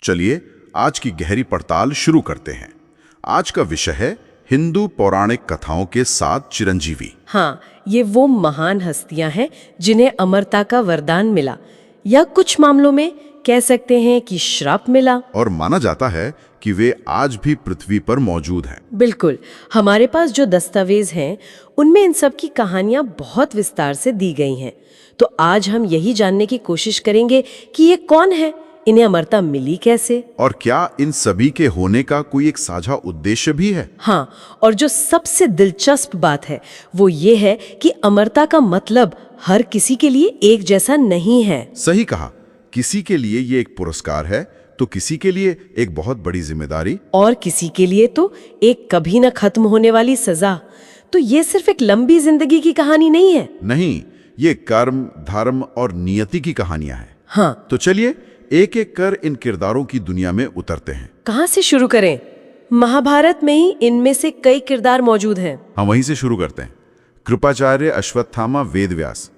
चलिए आज की गहरी पड़ताल शुरू करते हैं। आज का विषय है हिंदू पौराणिक कथाओं के साथ चिरंजीवी। हाँ, ये वो महान हस्तियां हैं जिन्हें अमरता का वरदान मिला, या कुछ मामलों में कह सकते हैं कि श्राप मिला। और माना जाता है कि वे आज भी पृथ्वी पर मौजूद हैं। बिल्कुल, हमारे पास जो दस्तावेज हैं उनमें इन सब की कहानियां बहुत विस्तार से दी गई हैं। तो आज हम यही जानने की कोशिश करेंगे कि ये कौन है, इन्हें अमरता मिली कैसे, और क्या इन सभी के होने का कोई एक साझा उद्देश्य भी है। हाँ, और जो सबसे दिलचस्प बात है वो ये है कि अमरता का मतलब हर किसी के लिए एक जैसा नहीं है। सही कहा, किसी के लिए ये एक पुरस्कार है तो किसी के लिए एक बहुत बड़ी जिम्मेदारी, और किसी के लिए तो एक कभी न खत्म होने वाली सजा। तो ये सिर्फ एक लंबी जिंदगी की कहानी नहीं है। नहीं, ये कर्म, धर्म और नियति की कहानियां हैं। हाँ, तो चलिए एक एक कर इन किरदारों की दुनिया में उतरते हैं। कहाँ से शुरू करें? महाभारत में ही इनमें से कई किरदार मौजूद हैं। हम वहीं से शुरू करते हैं। कृपाचार्य, अश्वत्थामा, वेदव्यास,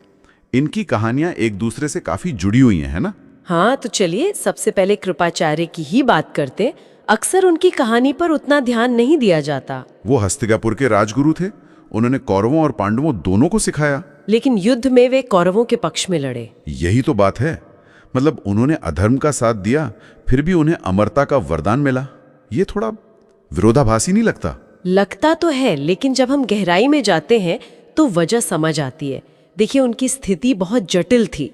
इनकी कहानियां एक दूसरे से काफी जुड़ी हुई हैं, है ना? हाँ, तो चलिए सबसे पहले कृपाचार्य की ही बात करते। अक्सर उनकी कहानी पर उतना ध्यान नहीं दिया जाता। वो हस्तिनापुर के राजगुरु थे। उन्होंने कौरवों और पांडवों दोनों को सिखाया, लेकिन युद्ध में वे कौरवों के पक्ष में लड़े। यही तो बात है। मतलब उन्होंने अधर्म का साथ दिया, फिर भी उन्हें अमरता का वरदान मिला। ये थोड़ा विरोधाभासी नहीं लगता? लगता तो है, लेकिन जब हम गहराई में जाते हैं तो वजह समझ आती है। देखिए, उनकी स्थिति बहुत जटिल थी।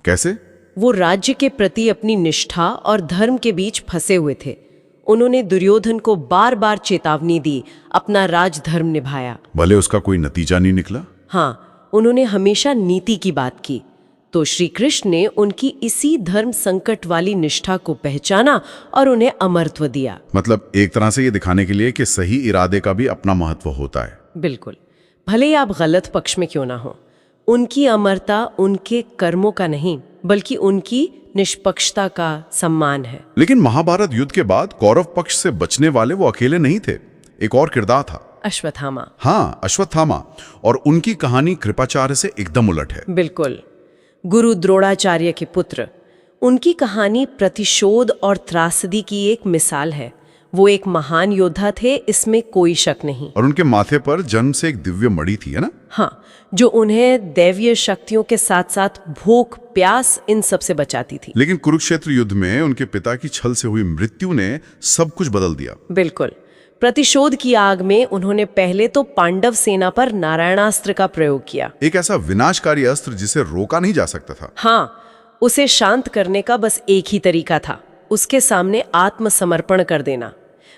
कैसे? वो राज्य के प्रति अपनी निष्ठा और धर्म के बीच फंसे हुए थे। उन्होंने दुर्योधन को बार बार चेतावनी दी, अपना राजधर्म निभाया, भले उसका कोई नतीजा नहीं निकला। हाँ, उन्होंने हमेशा नीति की बात की। तो श्री कृष्ण ने उनकी इसी धर्म संकट वाली निष्ठा को पहचाना और उन्हें अमरत्व दिया। मतलब एक तरह से ये दिखाने के लिए कि सही इरादे का भी अपना महत्व होता है। बिल्कुल, भले ही आप गलत पक्ष में क्यों ना हो। उनकी अमरता उनके कर्मों का नहीं, बल्कि उनकी निष्पक्षता का सम्मान है। लेकिन महाभारत युद्ध के बाद कौरव पक्ष से बचने वाले वो अकेले नहीं थे। एक और किरदार था, अश्वत्थामा। हाँ, अश्वत्थामा, और उनकी कहानी कृपाचार्य से एकदम उलट है। बिल्कुल, गुरु द्रोणाचार्य के पुत्र। उनकी कहानी प्रतिशोध और त्रासदी की एक मिसाल है। वो एक महान योद्धा थे, इसमें कोई शक नहीं। और उनके माथे पर जन्म से एक दिव्य मणि थी, है ना? हाँ, जो उन्हें दैवीय शक्तियों के साथ साथ भूख, प्यास, इन सब से बचाती थी। लेकिन कुरुक्षेत्र युद्ध में उनके पिता की छल से हुई मृत्यु ने सब कुछ बदल दिया। बिल्कुल, प्रतिशोध की आग में उन्होंने पहले तो पांडव सेना पर नारायणास्त्र का प्रयोग किया। एक ऐसा विनाशकारी अस्त्र जिसे रोका नहीं जा सकता था। हाँ, उसे शांत करने का बस एक ही तरीका था, उसके सामने आत्मसमर्पण कर देना,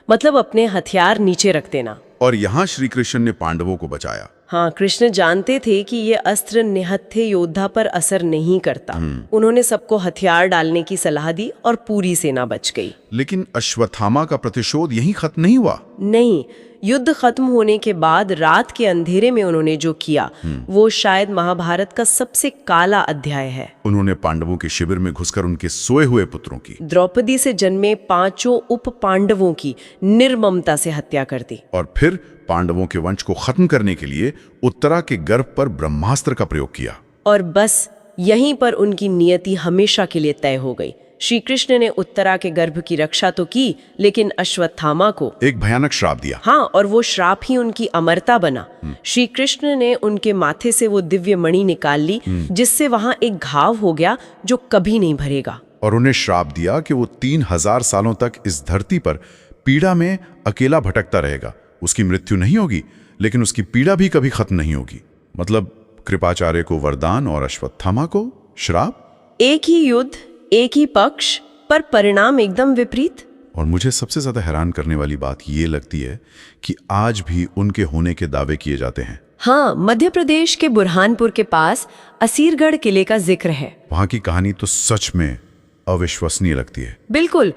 मतलब अपने हथियार नीचे रख देना। और यहाँ श्री कृष्ण ने पांडवों को बचाया। हाँ, कृष्ण जानते थे कि ये अस्त्र निहत्थे योद्धा पर असर नहीं करता। उन्होंने सबको हथियार डालने की सलाह दी और पूरी सेना बच गई। लेकिन अश्वत्थामा का प्रतिशोध यहीं खत्म नहीं हुआ। नहीं, युद्ध खत्म होने के बाद रात के अंधेरे में उन्होंने जो किया वो शायद महाभारत का सबसे काला अध्याय है। उन्होंने पांडवों के शिविर में घुसकर उनके सोए हुए पुत्रों की, द्रौपदी से जन्मे 5 उप पांडवों की निर्ममता से हत्या कर दी। और फिर पांडवों के वंश को खत्म करने के लिए उत्तरा के गर्भ पर ब्रह्मास्त्र का प्रयोग किया। और बस यहीं पर उनकी नियति हमेशा के लिए तय हो गई। श्री कृष्ण ने उत्तरा के गर्भ की रक्षा तो की, लेकिन अश्वत्थामा को एक भयानक श्राप दिया। हाँ, और वो श्राप ही उनकी अमरता बना। श्री कृष्ण ने उनके माथे से वो दिव्य मणि निकाल ली, जिससे वहां एक घाव हो गया जो कभी नहीं भरेगा। और उन्हें श्राप दिया कि वो 3000 सालों तक इस धरती पर पीड़ा में अकेला भटकता रहेगा। उसकी मृत्यु नहीं होगी, लेकिन उसकी पीड़ा भी कभी खत्म नहीं होगी। मतलब कृपाचार्य को वरदान और अश्वत्थामा को श्राप। एक ही युद्ध, एक ही पक्ष, पर परिणाम एकदम विपरीत। और मुझे सबसे ज्यादा हैरान करने वाली बात ये लगती है कि आज भी उनके होने के दावे किए जाते हैं। हाँ, मध्य प्रदेश के बुरहानपुर के पास असीरगढ़ किले का जिक्र है। वहां की कहानी तो सच में अविश्वसनीय लगती है। बिल्कुल,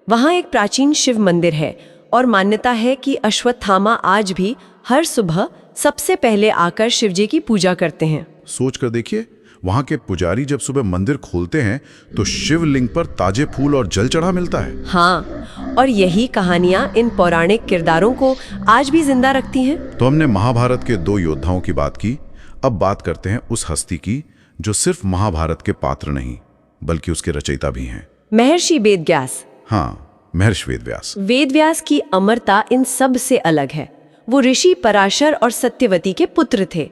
वहां एक प्राचीन शिव मंदिर है और मान्यता है कि अश्वत्थामा आज भी हर सुबह सबसे पहले आकर शिवजी की पूजा करते हैं। सोच कर देखिए, वहां के पुजारी जब सुबह मंदिर खोलते हैं तो शिवलिंग पर ताजे फूल और जल चढ़ा मिलता है। हाँ, और यही कहानियां इन पौराणिक किरदारों को आज भी जिंदा रखती हैं। तो हमने महाभारत के 2 योद्धाओं की बात की, अब बात करते हैं उस हस्ती की जो सिर्फ महाभारत के पात्र नहीं बल्कि उसके रचयिता भी हैं। महर्षि वेदव्यास। हाँ, महर्षि वेदव्यास। वेदव्यास की अमरता इन सब से अलग है। वो ऋषि पराशर और सत्यवती के पुत्र थे।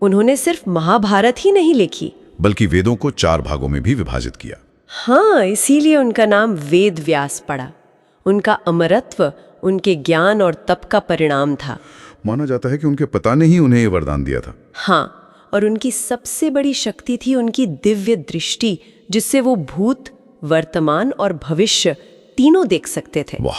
उन्होंने सिर्फ महाभारत ही नहीं लिखी, बल्कि वेदों को 4 भागों में भी विभाजित किया। हाँ, इसीलिए उनका नाम वेदव्यास पड़ा। उनका अमरत्व उनके ज्ञान और तप का परिणाम था। माना जाता है कि उनके पिता ने ही उन्हें ये वरदान दिया था। हाँ, और उनकी सबसे बड़ी शक्ति थी उनकी दिव्य दृष्टि, जिससे वो भूत, वर्तमान और भविष्य तीनों देख सकते थे। वाह,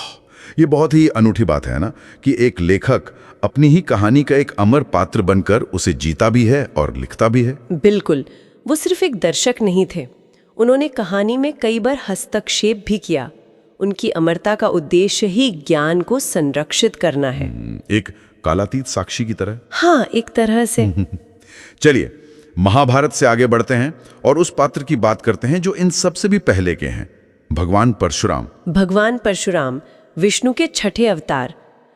ये बहुत ही अनूठी बात है ना, कि एक लेखक अपनी ही कहानी का एक अमर पात्र बनकर उसे जीता भी है और लिखता भी है। बिल्कुल, वो सिर्फ एक दर्शक नहीं थे। उन्होंने कहानी में कई बार हस्तक्षेप भी किया। उनकी अमरता का उद्देश्य ही ज्ञान को संरक्षित करना है। एक कालातीत साक्षी की तरह। हाँ, एक तरह से। चलिए, महाभारत से आगे बढ़ते हैं और उस पात्र की बात करते हैं जो इन सब से भी पहले के हैं, भगवान परशुराम। भगवान परशुराम विष्णु के छठे अवतार।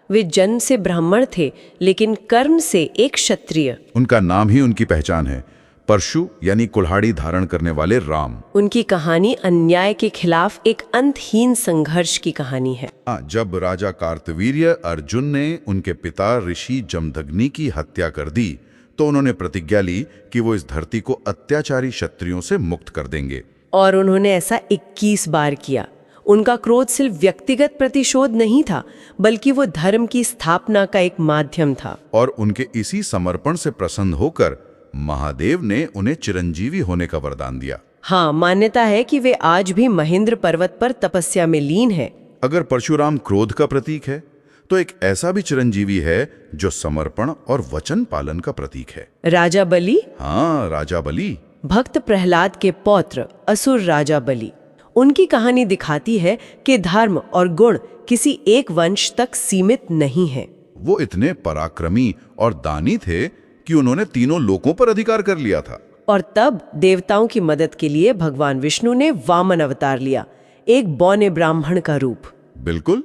वे जन्म से ब्राह्मण थे, लेकिन कर्म से एक क्षत्रिय। उनका नाम ही उनकी पहचान है, परशु यानी कुल्हाड़ी धारण करने वाले राम। उनकी कहानी अन्याय के खिलाफ एक अंतहीन संघर्ष की कहानी है। जब राजा कार्तवीर्य अर्जुन ने उनके पिता ऋषि जमदग्नि की हत्या कर दी, तो उन्होंने प्रतिज्ञा ली कि वो इस धरती को अत्याचारी क्षत्रियों से मुक्त कर देंगे। और उन्होंने ऐसा 21 बार किया। उनका क्रोध सिर्फ व्यक्तिगत प्रतिशोध नहीं था, बल्कि वो धर्म की स्थापना का एक माध्यम था। और उनके इसी समर्पण से प्रसन्न होकर महादेव ने उन्हें चिरंजीवी होने का वरदान दिया। हाँ, मान्यता है कि वे आज भी महेंद्र पर्वत पर तपस्या में लीन हैं। अगर परशुराम क्रोध का प्रतीक है, तो एक ऐसा भी चिरंजीवी है जो समर्पण और वचन पालन का प्रतीक है। राजा बलि। हाँ, राजा बलि। भक्त प्रहलाद के पौत्र असुर राजा बलि। उनकी कहानी दिखाती है कि धर्म और गुण किसी एक वंश तक सीमित नहीं है। वो इतने पराक्रमी और दानी थे कि उन्होंने तीनों लोकों पर अधिकार कर लिया था। और तब देवताओं की मदद के लिए भगवान विष्णु ने वामन अवतार लिया, एक बौने ब्राह्मण का रूप। बिल्कुल,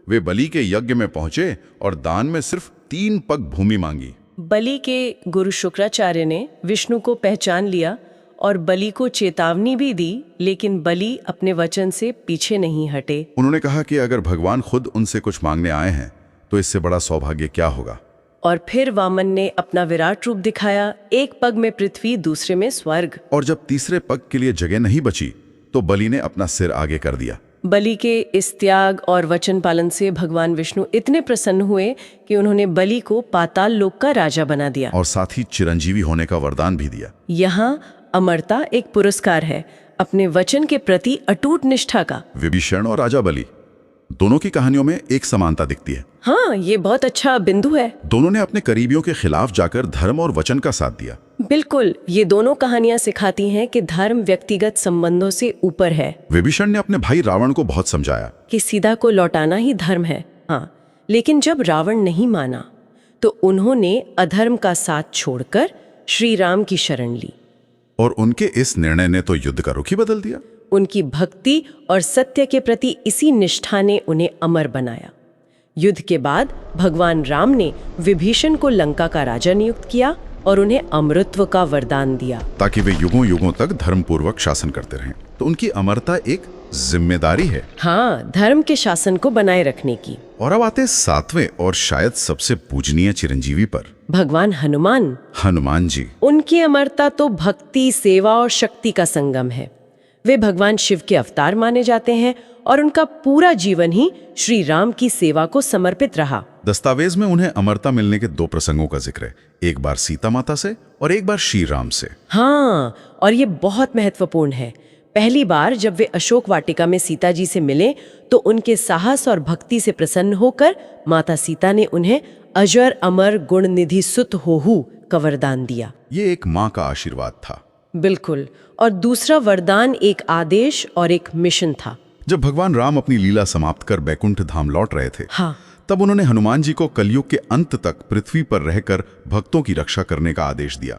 वे बलि के यज्ञ में पहुंचे और दान में सिर्फ 3 पग भूमि मांगी। बलि के गुरु शुक्राचार्य ने विष्णु को पहचान लिया और बलि को चेतावनी भी दी, लेकिन बलि अपने वचन से पीछे नहीं हटे। उन्होंने कहा कि अगर भगवान खुद उनसे कुछ मांगने आए हैं, तो इससे बड़ा सौभाग्य क्या होगा। और फिर वामन ने अपना विराट रूप दिखाया, एक पग में पृथ्वी, दूसरे में स्वर्ग। और जब तीसरे पग के लिए जगह नहीं बची, तो बलि ने अपना सिर आगे कर दिया। बलि के इस त्याग और वचन पालन से भगवान विष्णु इतने प्रसन्न हुए कि उन्होंने बलि को पाताल लोक का राजा बना दिया और साथ ही चिरंजीवी होने का वरदान भी दिया। यहाँ अमरता एक पुरस्कार है, अपने वचन के प्रति अटूट निष्ठा का। विभीषण और राजा बलि दोनों की कहानियों में एक समानता दिखती है। हाँ, ये बहुत अच्छा बिंदु है। दोनों ने अपने करीबियों के खिलाफ जाकर धर्म और वचन का साथ दिया। बिल्कुल, ये दोनों कहानियां सिखाती हैं कि धर्म व्यक्तिगत संबंधों से ऊपर है। विभीषण ने अपने भाई रावण को बहुत समझाया कि सीता को लौटाना ही धर्म है। हाँ, लेकिन जब रावण नहीं माना, तो उन्होंने अधर्म का साथ छोड़कर श्री राम की शरण ली। और उनके इस निर्णय ने तो युद्ध का रुख ही बदल दिया। उनकी भक्ति और सत्य के प्रति इसी निष्ठा ने उन्हें अमर बनाया। युद्ध के बाद भगवान राम ने विभीषण को लंका का राजा नियुक्त किया और उन्हें अमृतत्व का वरदान दिया, ताकि वे युगों युगों तक धर्मपूर्वक शासन करते रहें। तो उनकी अमरता एक जिम्मेदारी है। हाँ, धर्म के शासन को बनाए रखने की। और अब आते 7वें और शायद सबसे पूजनीय चिरंजीवी पर, भगवान हनुमान। हनुमान जी। उनकी अमरता तो भक्ति, सेवा और शक्ति का संगम है। वे भगवान शिव के अवतार माने जाते हैं और उनका पूरा जीवन ही श्री राम की सेवा को समर्पित रहा। दस्तावेज में उन्हें अमरता मिलने के 2 प्रसंगों का जिक्र है, एक बार सीता माता से और एक बार श्री राम से। हाँ, और ये बहुत महत्वपूर्ण है। पहली बार जब वे अशोक वाटिका में सीता जी से मिले, तो उनके साहस और भक्ति से प्रसन्न होकर माता सीता ने उन्हें अजर अमर गुण निधि सुत होहु का वरदान दिया। ये एक माँ का आशीर्वाद था। बिल्कुल, और दूसरा वरदान एक आदेश और एक मिशन था। जब भगवान राम अपनी लीला समाप्त कर बैकुंठ धाम लौट रहे थे, हाँ, तब उन्होंने हनुमान जी को कलयुग के अंत तक पृथ्वी पर रहकर भक्तों की रक्षा करने का आदेश दिया।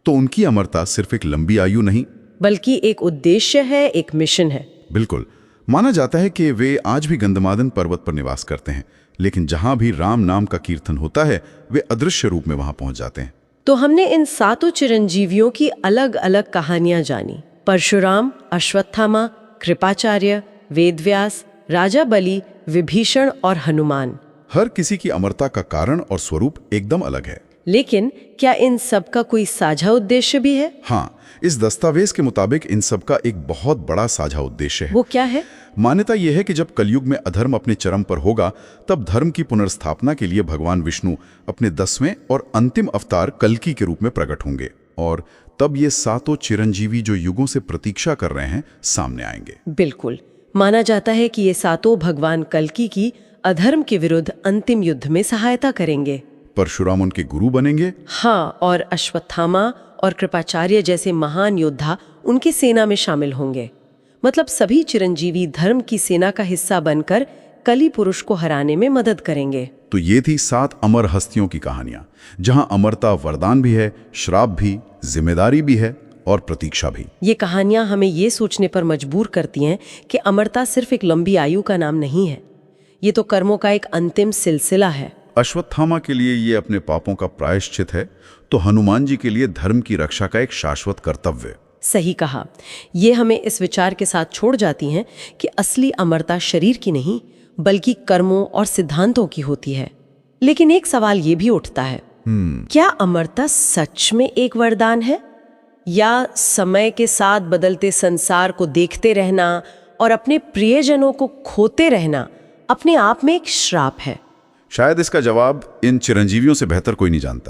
तो उनकी अमरता सिर्फ एक लंबी आयु नहीं, बल्कि एक उद्देश्य है, एक मिशन है। बिल्कुल, माना जाता है कि वे आज भी गंधमादन पर्वत पर निवास करते हैं, लेकिन जहां भी राम नाम का कीर्तन होता है, वे अदृश्य रूप में वहां पहुंच जाते हैं। तो हमने इन 7 चिरंजीवियों की अलग अलग कहानियां जानी। परशुराम, अश्वत्थामा, कृपाचार्य, वेदव्यास, राजा बलि, विभीषण और हनुमान। हर किसी की अमरता का कारण और स्वरूप एकदम अलग है। लेकिन क्या इन सब का कोई साझा उद्देश्य भी है? हाँ, इस दस्तावेज के मुताबिक इन सब का एक बहुत बड़ा साझा उद्देश्य है। वो क्या है? मान्यता यह है कि जब कलयुग में अधर्म अपने चरम पर होगा, तब धर्म की पुनर्स्थापना के लिए भगवान विष्णु अपने 10वें और अंतिम अवतार कल्कि के रूप में प्रकट होंगे, और तब ये सातों चिरंजीवी जो युगों से प्रतीक्षा कर रहे हैं सामने आएंगे। बिल्कुल। माना जाता है कि ये सातों भगवान कल्कि की अधर्म के विरुद्ध अंतिम युद्ध में सहायता करेंगे। परशुराम उनके गुरु बनेंगे। हाँ, और अश्वत्थामा और कृपाचार्य जैसे महान योद्धा उनकी सेना में शामिल होंगे। मतलब सभी चिरंजीवी धर्म की सेना का हिस्सा बनकर कली पुरुष को हराने में मदद करेंगे। तो ये थी 7 अमर हस्तियों की कहानियां, जहां अमरता वरदान भी है, श्राप भी, जिम्मेदारी भी है और प्रतीक्षा भी। ये कहानियां हमें ये सोचने पर मजबूर करती हैं कि अमरता सिर्फ एक लंबी आयु का नाम नहीं है, ये तो कर्मों का एक अंतिम सिलसिला है। अश्वत्थामा के लिए ये अपने पापों का प्रायश्चित है, तो हनुमान जी के लिए धर्म की रक्षा का एक शाश्वत कर्तव्य। सही कहा। ये हमें इस विचार के साथ छोड़ जाती हैं कि असली अमरता शरीर की नहीं, बल्कि कर्मों और सिद्धांतों की होती है। लेकिन एक सवाल ये भी उठता है, क्या अमरता सच में एक वरदान है, या समय के साथ बदलते संसार को देखते रहना और अपने प्रियजनों को खोते रहना अपने आप में एक श्राप है? शायद इसका जवाब इन चिरंजीवियों से बेहतर कोई नहीं जानता।